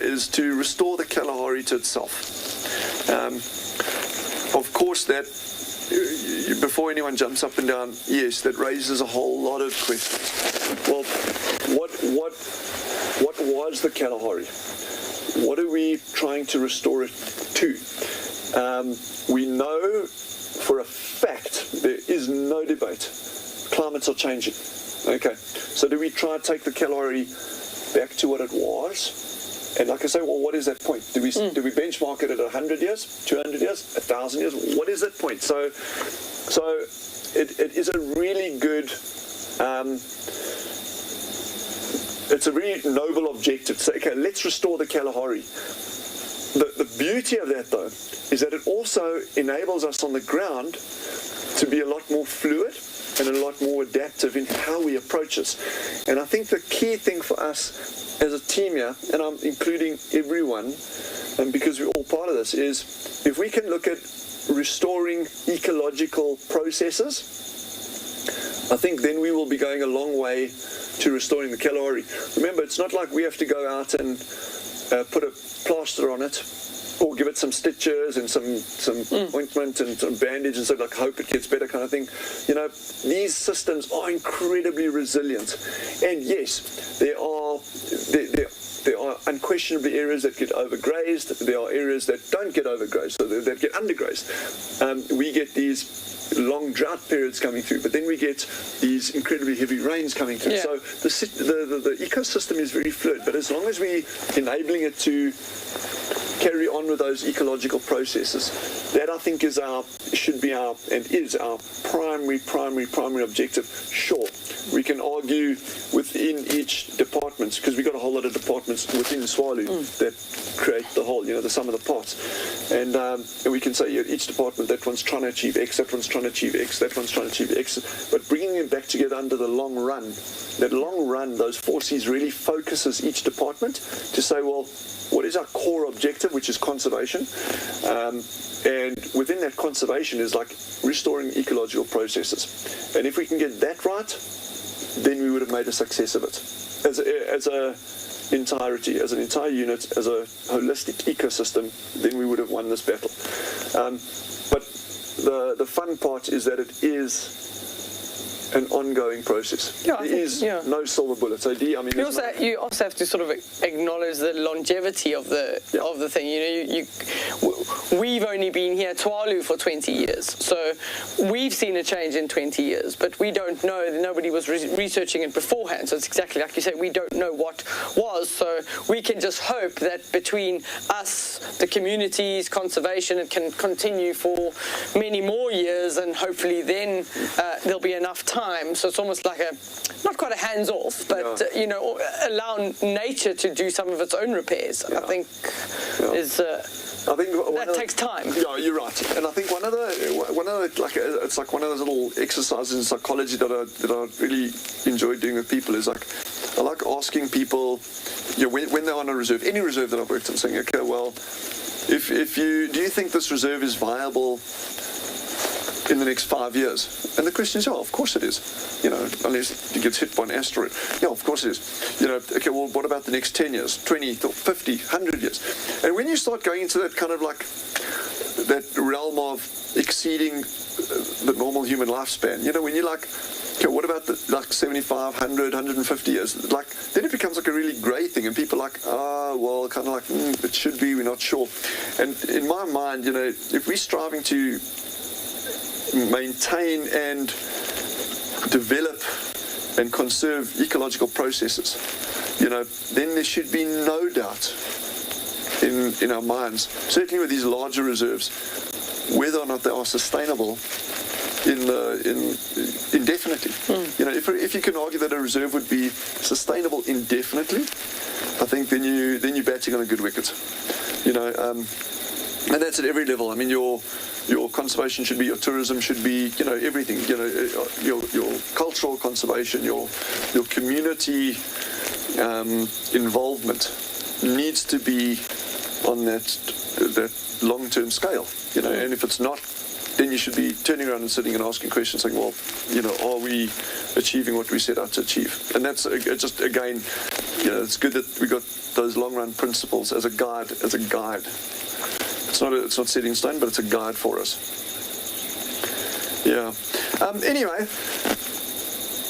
A: is to restore the Kalahari to itself. Of course, that before anyone jumps up and down, yes, that raises a whole lot of questions. Well, what was the Kalahari? What are we trying to restore it to? We know for a fact there is no debate. Climates are changing. Okay, so do we try to take the Kalahari back to what it was? And like I say, well, what is that point? Do we benchmark it at 100 years, 200 years, 1,000 years? What is that point? So it is a really good. It's a really noble objective to say, okay, let's restore the Kalahari. The beauty of that, though, is that it also enables us on the ground to be a lot more fluid and a lot more adaptive in how we approach this. And I think the key thing for us as a team here, and I'm including everyone, and because we're all part of this, is if we can look at restoring ecological processes, I think then we will be going a long way to restoring the Kalahari. Remember, it's not like we have to go out and put a plaster on it or give it some stitches and some ointment and some bandage and so like hope it gets better kind of thing. You know, these systems are incredibly resilient. And yes, there are unquestionably areas that get overgrazed. There are areas that don't get overgrazed, so that get undergrazed. We get these long drought periods coming through, but then we get these incredibly heavy rains coming through.
B: Yeah.
A: So the ecosystem is very fluid, but as long as we're enabling it to carry on with those ecological processes, that I think is our primary objective. Sure, we can argue within each department, because we've got a whole lot of departments within Tswalu that create the whole, the sum of the parts. And we can say each department, that one's trying to achieve X, that one's trying to achieve X, that one's trying to achieve X. But bringing them back together under the long run, those 4 C's really focuses each department to say, well, what is our core objective, which is conservation? And within that conservation is like restoring ecological processes. And if we can get that right, then we would have made a success of it. As a entirety, as an entire unit, as a holistic ecosystem, then we would have won this battle. But the fun part is that it is an ongoing process.
B: Yeah,
A: there is no silver bullet. So you
B: also have to sort of acknowledge the longevity of the thing. We've only been here, Tswalu, for 20 years. So we've seen a change in 20 years, but we don't know. Nobody was researching it beforehand. So it's exactly like you say, we don't know what was. So we can just hope that between us, the communities, conservation, it can continue for many more years, and hopefully then there'll be enough time. So it's almost like not quite a hands-off, but allow nature to do some of its own repairs. I think that takes time.
A: Yeah, you're right. And I think one of the it's like one of those little exercises in psychology that I really enjoy doing with people is like, I like asking people, when they're on a reserve, any reserve that I've worked in, saying, okay, well, do you think this reserve is viable in the next 5 years? And the question is, of course it is. Unless it gets hit by an asteroid. Yeah, of course it is. Okay, well, what about the next 10 years, 20, 50, 100 years? And when you start going into that kind of like that realm of exceeding the normal human lifespan, when you're like, okay, what about the 75, 100, 150 years? Then it becomes like a really grey thing, and people are like, well, kind of like, it should be, we're not sure. And in my mind, if we're striving to maintain and develop and conserve ecological processes, then there should be no doubt in our minds, certainly with these larger reserves, whether or not they are sustainable indefinitely. If you can argue that a reserve would be sustainable indefinitely, I think then you're batting on a good wicket. And that's at every level. I mean, your conservation should be, your tourism should be, everything. Your cultural conservation, your community involvement needs to be on that long-term scale. And if it's not, then you should be turning around and sitting and asking questions, saying, well, are we achieving what we set out to achieve? And that's just, again, it's good that we got those long-run principles as a guide. It's not set in stone, but it's a guide for us. Yeah. Anyway,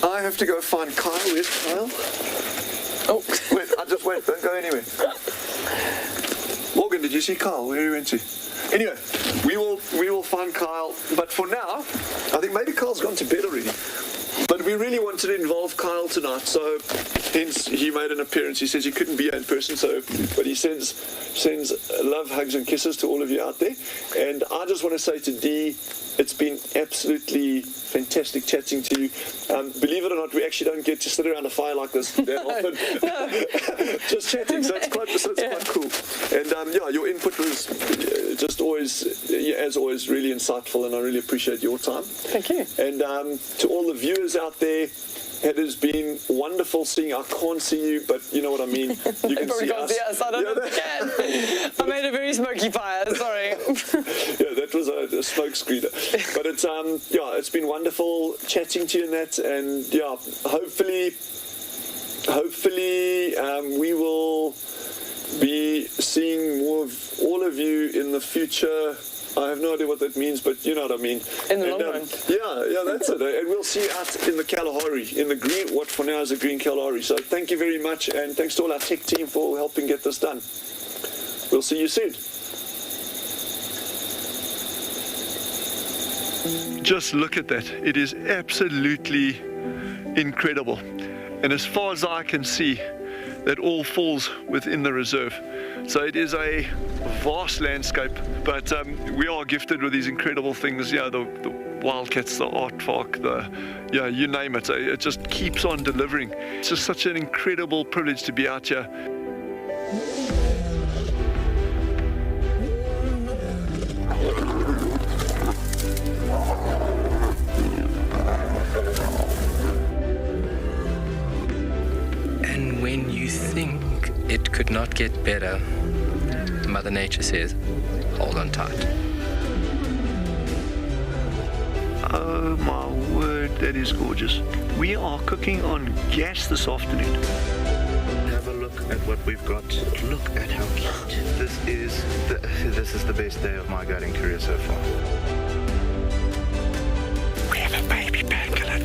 A: I have to go find Kyle. Where's Kyle?
B: Oh.
A: Wait, don't go anywhere. Morgan, did you see Kyle? Where he went to? Anyway, we will find Kyle. But for now, I think maybe Kyle's gone to bed already. But we really wanted to involve Kyle tonight, so hence he made an appearance. He says he couldn't be here in person, but he sends love, hugs and kisses to all of you out there. And I just want to say to Dee, it's been absolutely fantastic chatting to you. Believe it or not, we actually don't get to sit around a fire like this that often. Just chatting, so it's quite cool. And your input was just always, as always, really insightful, and I really appreciate your time.
B: Thank you.
A: And to all the viewers out there, it has been wonderful seeing. I can't see you, but you know what I mean. You can see us.
B: I don't know if you can. I made a very smoky fire. Sorry.
A: Yeah, that was a smoke screener. But it's been wonderful chatting to you in that, and hopefully we will be seeing more of all of you in the future. I have no idea what that means, but you know what I mean.
B: In the long run.
A: Yeah, that's it. And we'll see you out in the Kalahari, in the green, what for now is the green Kalahari. So thank you very much, and thanks to all our tech team for helping get this done. We'll see you soon. Just look at that. It is absolutely incredible. And as far as I can see, that all falls within the reserve. So it is a vast landscape, but we are gifted with these incredible things. Yeah, the wildcats, the aardvark, you name it. It just keeps on delivering. It's just such an incredible privilege to be out here.
D: And when you think it could not get better, Mother Nature says, hold on tight.
A: Oh my word, that is gorgeous. We are cooking on gas this afternoon.
E: Have a look at what we've got. Look at how cute. This is the best day of my guiding career so far.
A: We have a baby pangolin,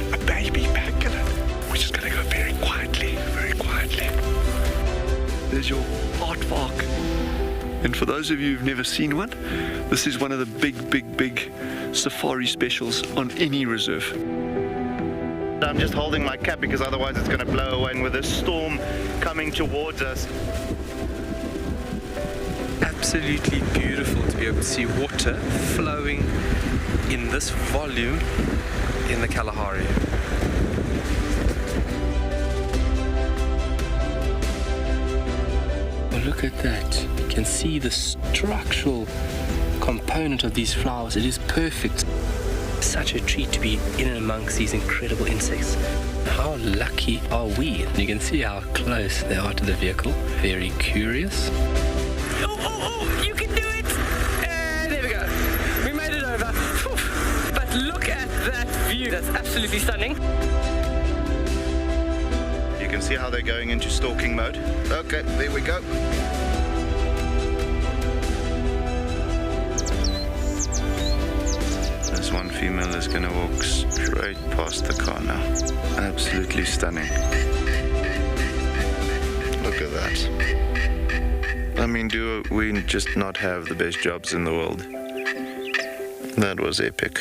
A: We're just going to go very quietly, There's your aardvark. And for those of you who've never seen one, this is one of the big safari specials on any reserve.
E: I'm just holding my cap because otherwise it's going to blow away, and with this storm coming towards us.
D: Absolutely beautiful to be able to see water flowing in this volume in the Kalahari. Look at that. You can see the structural component of these flowers. It is perfect. Such a treat to be in and amongst these incredible insects. How lucky are we? You can see how close they are to the vehicle. Very curious.
B: Oh, you can do it! There we go. We made it over. But look at that view. That's absolutely stunning.
E: You can see how they're going into stalking mode. Okay, there we go. This one female is going to walk straight past the car now. Absolutely stunning. Look at that. I mean, do we just not have the best jobs in the world? That was epic.